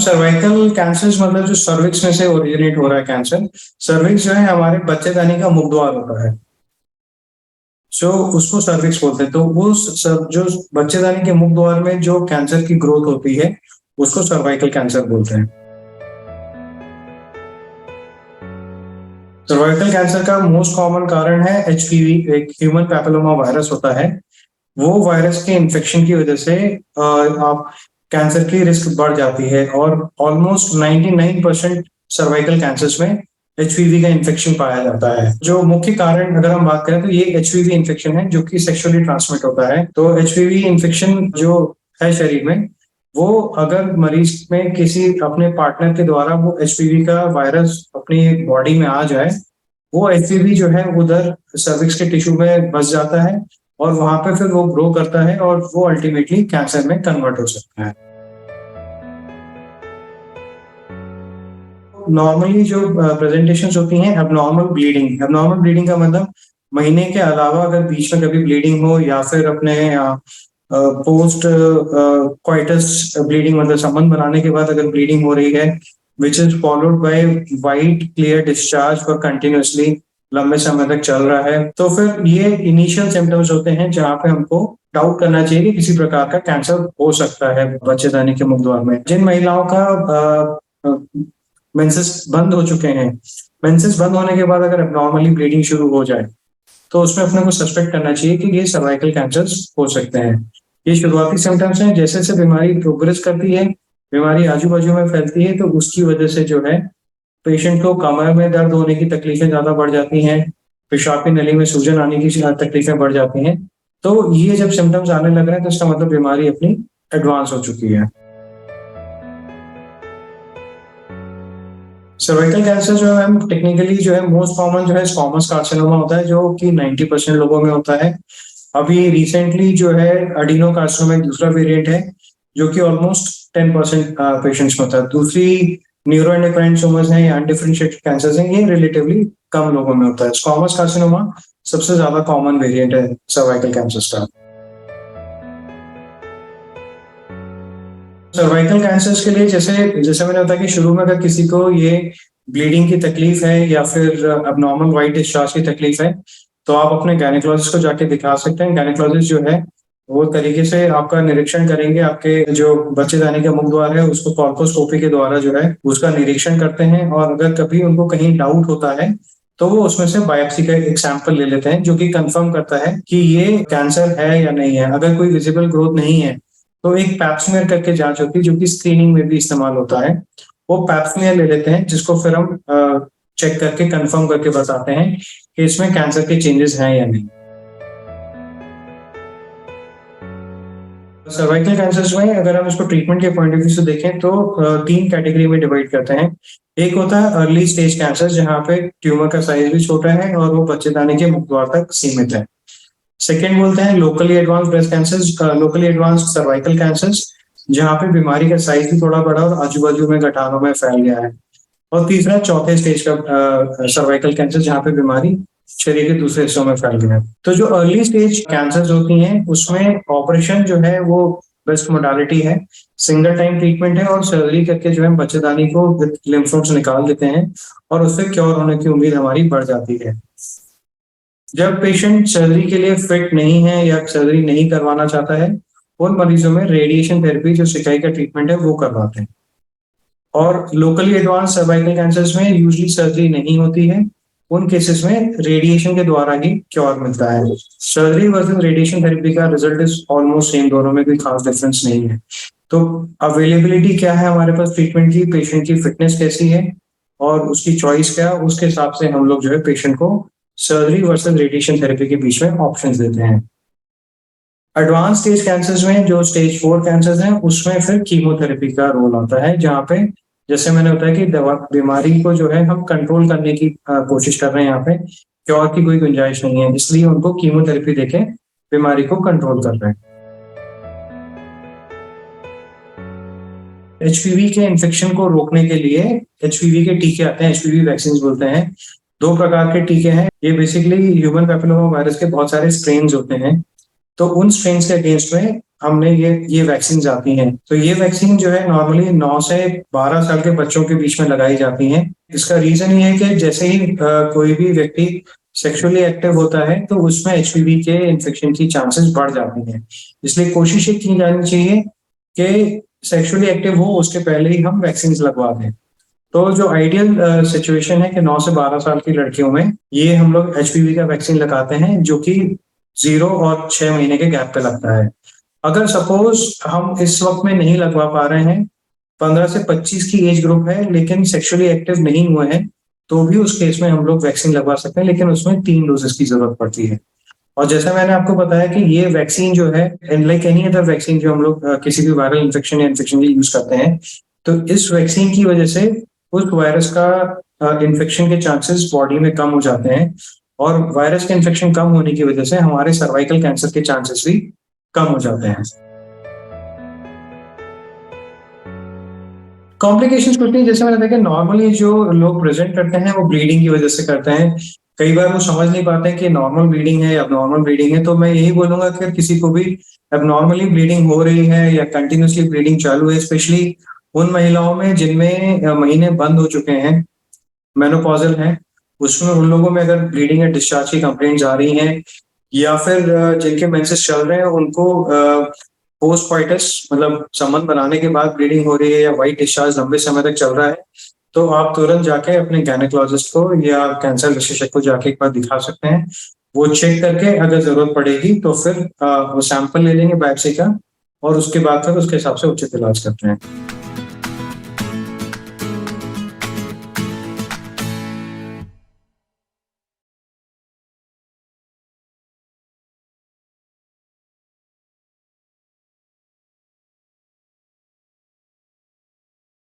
Cervical cancer मतलब जो cervix में से ओरिजिनेट हो रहा है कैंसर। सर्विक्स जो है हमारे बच्चेदानी का मुख द्वार होता है, जो उसको सर्विक्स बोलते हैं। तो वो जो बच्चेदानी के मुख द्वार में जो कैंसर की ग्रोथ होती है उसको सर्वाइकल कैंसर बोलते हैं। सर्वाइकल कैंसर का मोस्ट कॉमन कारण है एचपीवी, एक ह्यूमन पैपिलोमा वायरस होता है। वो वायरस के इन्फेक्शन की वजह से आप कैंसर की रिस्क बढ़ जाती है और ऑलमोस्ट 99% सर्वाइकल कैंसर्स में एचपीवी का इन्फेक्शन पाया जाता है। जो मुख्य कारण अगर हम बात करें तो ये एचपीवी इन्फेक्शन है जो कि सेक्सुअली ट्रांसमिट होता है। तो एचपीवी इन्फेक्शन जो है शरीर में, वो अगर मरीज में किसी अपने पार्टनर के द्वारा वो एचपीवी का वायरस अपनी बॉडी में आ जाए, वो एचपीवी जो है उधर सर्विक्स के टिश्यू में बस जाता है और वहां पे फिर वो ग्रो करता है और वो अल्टीमेटली कैंसर में कन्वर्ट हो सकता है। नॉर्मली जो प्रेजेंटेशंस होती हैं एबनॉर्मल ब्लीडिंग का मतलब महीने के अलावा अगर बीच में कभी ब्लीडिंग हो या फिर अपने पोस्ट क्वाइटस ब्लीडिंग मतलब संबंध बनाने के बाद अगर ब्लीडिंग हो रही है which is followed by white clear discharge for continuously लंबे समय तक चल रहा है, तो फिर ये इनिशियल सिम्टम्स होते हैं जहाँ पे हमको डाउट करना चाहिए कि किसी प्रकार का कैंसर हो सकता है बच्चेदानी के मुख द्वार में। जिन महिलाओं का मेंसेस बंद हो चुके हैं, मेंसेस बंद होने के बाद अगर एबनॉर्मली ब्लीडिंग शुरू हो जाए तो उसमें अपने को सस्पेक्ट करना चाहिए कि ये सर्वाइकल कैंसर हो सकते हैं। ये शुरुआती सिम्टम्स हैं, जैसे जैसे बीमारी प्रोग्रेस करती है, बीमारी आजू बाजू में फैलती है, तो उसकी वजह से जो है पेशेंट को कमर में दर्द होने की तकलीफें ज्यादा बढ़ जाती हैं, पेशाब की नली में सूजन आने की तकलीफें बढ़ जाती हैं। तो ये जब सिम्टम्स आने लग रहे हैं तो इसका मतलब बीमारी अपनी एडवांस हो चुकी है। सर्वाइकल कैंसर जो है टेक्निकली जो है मोस्ट कॉमन जो है स्क्वामस कार्सिनोमा होता है, जो कि 90% लोगों में होता है। अभी रिसेंटली जो है एडिनो कार्सिनोमा एक दूसरा वेरिएंट है जो कि ऑलमोस्ट 10% पेशेंट्स में होता है। दूसरी न्यूरोएंडोक्राइन ट्यूमर्स हैं या अनडिफरेंशिएटेड कैंसर्स हैं, ये रिलेटिवली कम लोगों में होता है। स्क्वामस कार्सिनोमा सबसे ज्यादा कॉमन वेरिएंट है सर्वाइकल कैंसर का। सर्वाइकल कैंसर्स के लिए जैसे जैसे मैंने बताया कि शुरू में अगर किसी को ये ब्लीडिंग की तकलीफ है या फिर अबनॉर्मल व्हाइट डिस्चार्ज की तकलीफ है तो आप अपने गायनेकोलॉजिस्ट को जाके दिखा सकते हैं। गायनेकोलॉजिस्ट जो है वो तरीके से आपका निरीक्षण करेंगे, आपके जो बच्चेदानी का मुख द्वार है उसको कॉल्पोस्कोपी के द्वारा जो है उसका निरीक्षण करते हैं और अगर कभी उनको कहीं डाउट होता है तो वो उसमें से बायोप्सी का एक सैंपल ले लेते हैं जो कि कंफर्म करता है कि ये कैंसर है या नहीं है। अगर कोई विजिबल ग्रोथ नहीं है तो एक पैप्समियर करके जांच होती है जो कि स्क्रीनिंग में भी इस्तेमाल होता है। वो पैप्समियर ले लेते हैं जिसको फिर हम चेक करके कंफर्म करके बताते हैं कि इसमें कैंसर के चेंजेस हैं या नहीं। सर्वाइकल कैंसर्स में अगर हम इसको ट्रीटमेंट के पॉइंट ऑफ व्यू से देखें तो 3 कैटेगरी में डिवाइड करते हैं। एक होता है अर्ली स्टेज कैंसर जहाँ पे ट्यूमर का साइज भी छोटा है और वो बच्चेदानी के मुख द्वार तक सीमित है। सेकेंड बोलते हैं locally advance breast cancer, locally advance cervical cancers जहाँ पे बीमारी का साइज भी थोड़ा बड़ा और आजू बाजू में गठानों में फैल गया है। और तीसरा चौथे स्टेज का सर्वाइकल कैंसर जहाँ पे बीमारी शरीर के दूसरे हिस्सों में फैल गया है। तो जो अर्ली स्टेज कैंसर होती हैं उसमें ऑपरेशन जो है वो बेस्ट मोडालिटी है, सिंगल टाइम ट्रीटमेंट है और सर्जरी करके जो है बच्चेदानी को लिम्फ नोड्स निकाल देते हैं और उससे क्योर होने की उम्मीद हमारी बढ़ जाती है। जब पेशेंट सर्जरी के लिए फिट नहीं है या सर्जरी नहीं करवाना चाहता है उन मरीजों में रेडिएशन थेरेपी जो सिकाई का ट्रीटमेंट है वो करवाते हैं। और लोकली एडवांस सर्वाइकल कैंसर्स में यूजली सर्जरी नहीं होती है, उन केसेस में रेडिएशन के द्वारा ही क्योर मिलता है। सर्जरी वर्सेस रेडिएशन थेरेपी का रिजल्ट इज ऑलमोस्ट सेम, दोनों में कोई खास डिफरेंस नहीं है। तो अवेलेबिलिटी क्या है हमारे पास ट्रीटमेंट की, पेशेंट की फिटनेस कैसी है और उसकी चॉइस क्या, उसके हिसाब से हम लोग जो है पेशेंट को सर्जरी वर्सेस रेडिएशन थेरेपी के बीच में ऑप्शंस देते हैं। एडवांस स्टेज कैंसर्स में जो स्टेज 4 कैंसर्स हैं उसमें फिर कीमोथेरेपी का रोल आता है, जहाँ पे जैसे मैंने बताया कि बीमारी को जो है हम कंट्रोल करने की कोशिश कर रहे हैं, यहाँ पे क्योर की कोई गुंजाइश नहीं है, इसलिए उनको कीमोथेरेपी देके बीमारी को कंट्रोल कर रहे हैं। एचपीवी के इन्फेक्शन को रोकने के लिए एचपीवी के टीके आते हैं, एचपीवी वैक्सीन बोलते हैं। 2 प्रकार के टीके हैं। ये बेसिकली ह्यूमन पैपिलोमा वायरस के बहुत सारे स्ट्रेन्स होते हैं, तो उन स्ट्रेन्स के अगेंस्ट में हमने ये वैक्सीन आती हैं। तो ये वैक्सीन जो है नॉर्मली 9 से 12 साल के बच्चों के बीच में लगाई जाती हैं। इसका रीजन ये है कि जैसे ही कोई भी व्यक्ति सेक्सुअली एक्टिव होता है तो उसमें एचपीवी के इन्फेक्शन की चांसेस बढ़ जाती हैं। इसलिए कोशिश ये की जानी चाहिए कि सेक्सुअली एक्टिव हो उसके पहले ही हम वैक्सीन लगवा दें। तो जो आइडियल सिचुएशन है कि 9 से 12 साल की लड़कियों में ये हम लोग एचपीवी का वैक्सीन लगाते हैं, जो कि 0 और 6 महीने के गैप पे लगता है। अगर सपोज हम इस वक्त में नहीं लगवा पा रहे हैं, 15 से 25 की एज ग्रुप है लेकिन सेक्सुअली एक्टिव नहीं हुए हैं, तो भी उस केस में हम लोग वैक्सीन लगवा सकते हैं, लेकिन उसमें 3 डोजेस की जरूरत पड़ती है। और जैसा मैंने आपको बताया कि ये वैक्सीन जो है, लाइक एनी अदर वैक्सीन जो हम लोग किसी भी वायरल इन्फेक्शन या इन्फेक्शन के यूज करते हैं, तो इस वैक्सीन की वजह से उस वायरस का इन्फेक्शन के चांसेस बॉडी में कम हो जाते हैं, और वायरस के इन्फेक्शन कम होने की वजह से हमारे सर्वाइकल कैंसर के चांसेस भी कम हो जाते हैं। कॉम्प्लिकेशंस कुछ नहीं, जैसे मैंने देखा नॉर्मली जो लोग प्रेजेंट करते हैं वो ब्लीडिंग की वजह से करते हैं। कई बार वो समझ नहीं पाते कि नॉर्मल ब्लीडिंग है या अबनॉर्मल ब्लीडिंग है। तो मैं यही बोलूंगा कि किसी को भी अबनॉर्मली ब्लीडिंग हो रही है या कंटिन्यूसली ब्लीडिंग चालू है, स्पेशली उन महिलाओं में जिनमें महीने बंद हो चुके हैं, मेनोपॉजल हैं, उसमें उन लोगों में अगर ब्लीडिंग या डिस्चार्ज की कंप्लेंट्स आ रही हैं, या फिर जिनके मेंसेस चल रहे हैं उनको पोस्ट कॉइटस मतलब संबंध बनाने के बाद ब्लीडिंग हो रही है या वाइट डिस्चार्ज लंबे समय तक चल रहा है, तो आप तुरंत जाके अपने गायनेकोलॉजिस्ट को या कैंसर विशेषज्ञ को जाके एक बार दिखा सकते हैं। वो चेक करके अगर जरूरत पड़ेगी तो फिर वो सैंपल ले लेंगे बायोप्सी का, और उसके बाद फिर उसके हिसाब से उचित इलाज करते हैं।